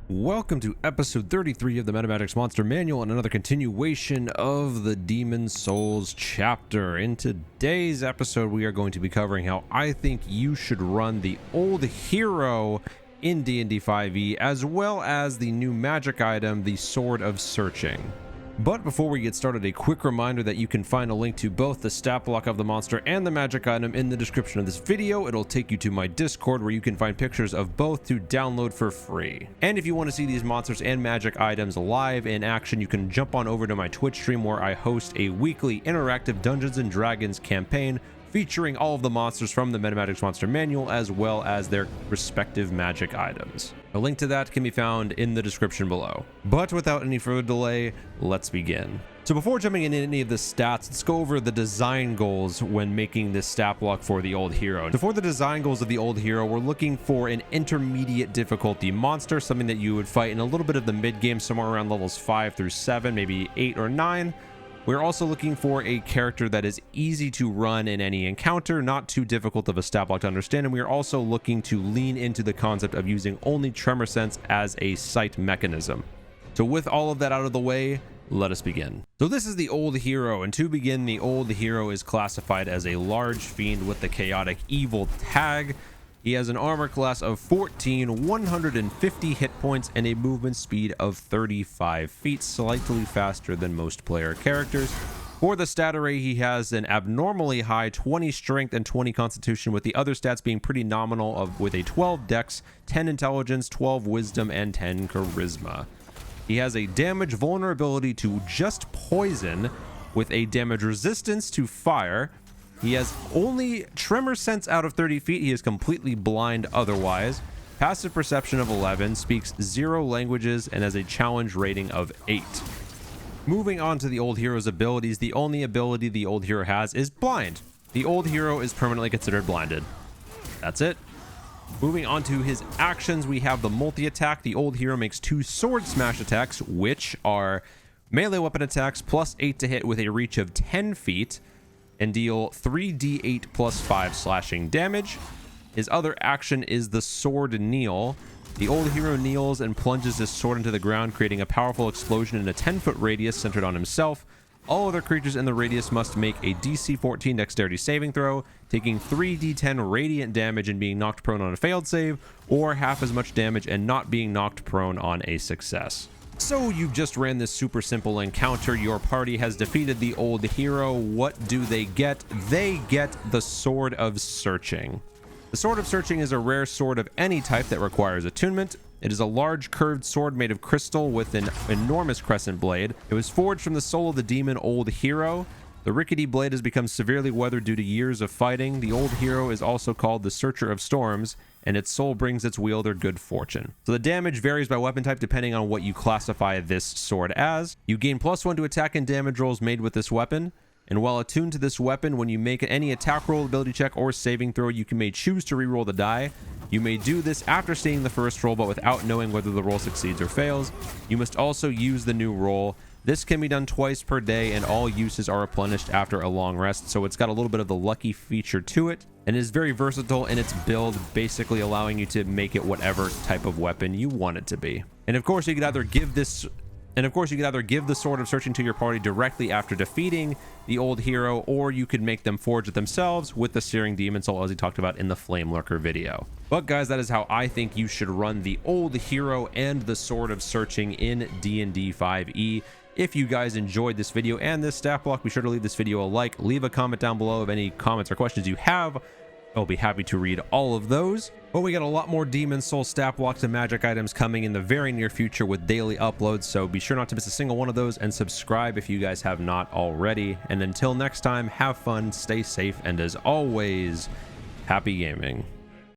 Welcome to episode 33 of the Metamagix Monster Manual and another continuation of the Demon Souls chapter. In today's episode, we are going to be covering how I think you should run the old hero in D&D 5e, as well as the new magic item, the Sword of Searching. But before we get started, a quick reminder that you can find a link to both the stat block of the monster and the magic item in the description of this video. It'll take you to my Discord where you can find pictures of both to download for free. And if you want to see these monsters and magic items live in action, you can jump on over to my Twitch stream where I host a weekly interactive Dungeons & Dragons campaign featuring all of the monsters from the Metamagix Monster Manual as well as their respective magic items. A link to that can be found in the description below. But without any further delay, let's begin. So before jumping into any of the stats, let's go over the design goals when making this stat block for the old hero. So for the design goals of the old hero, we're looking for an intermediate difficulty monster, something that you would fight in a little bit of the mid game, somewhere around levels 5 through 7, maybe 8 or 9. We're also looking for a character that is easy to run in any encounter, not too difficult of a stat block to understand, and we are also looking to lean into the concept of using only Tremor Sense as a sight mechanism. So with all of that out of the way, let us begin. So this is the old hero, and to begin, the old hero is classified as a large fiend with the chaotic evil tag. He has an armor class of 14, 150 hit points, and a movement speed of 35 feet, slightly faster than most player characters. For the stat array, he has an abnormally high 20 strength and 20 constitution, with the other stats being pretty nominal with a 12 dex, 10 intelligence, 12 wisdom, and 10 charisma. He has a damage vulnerability to just poison, with a damage resistance to fire. He has only Tremor Sense out of 30 feet. He is completely blind otherwise. Passive perception of 11, speaks 0 languages, and has a challenge rating of 8. Moving on to the old hero's abilities, the only ability the old hero has is blind. The old hero is permanently considered blinded. That's it. Moving on to his actions, we have the multi-attack. The old hero makes 2 sword smash attacks, which are melee weapon attacks plus 8 to hit with a reach of 10 feet. And deal 3d8 plus 5 slashing damage. His other action is the sword kneel. The old hero kneels and plunges his sword into the ground, creating a powerful explosion in a 10-foot radius centered on himself. All other creatures in the radius must make a DC 14 dexterity saving throw, taking 3d10 radiant damage and being knocked prone on a failed save, or half as much damage and not being knocked prone on a success. So you've just ran this super simple encounter. Your party has defeated the old hero. What do they get? They get the Sword of Searching. The Sword of Searching is a rare sword of any type that requires attunement. It is a large curved sword made of crystal with an enormous crescent blade. It was forged from the soul of the demon old hero. The rickety blade has become severely weathered due to years of fighting. The old hero is also called the Searcher of Storms, and its soul brings its wielder good fortune. So the damage varies by weapon type depending on what you classify this sword as. You gain +1 to attack and damage rolls made with this weapon. And while attuned to this weapon, when you make any attack roll, ability check, or saving throw, you may choose to reroll the die. You may do this after seeing the first roll, but without knowing whether the roll succeeds or fails. You must also use the new roll. This can be done twice per day, and all uses are replenished after a long rest, so it's got a little bit of the lucky feature to it, and is very versatile in its build, basically allowing you to make it whatever type of weapon you want it to be. And of course, you could either give the Sword of Searching to your party directly after defeating the old hero, or you could make them forge it themselves with the Searing Demon Soul, as we talked about in the Flame Lurker video. But guys, that is how I think you should run the old hero and the Sword of Searching in D&D 5e. If you guys enjoyed this video and this stat block, be sure to leave this video a like, leave a comment down below of any comments or questions you have. I'll be happy to read all of those. But we got a lot more Demon Soul stat blocks and magic items coming in the very near future with daily uploads, so be sure not to miss a single one of those, and subscribe if you guys have not already. And until next time, have fun, stay safe, and as always, happy gaming.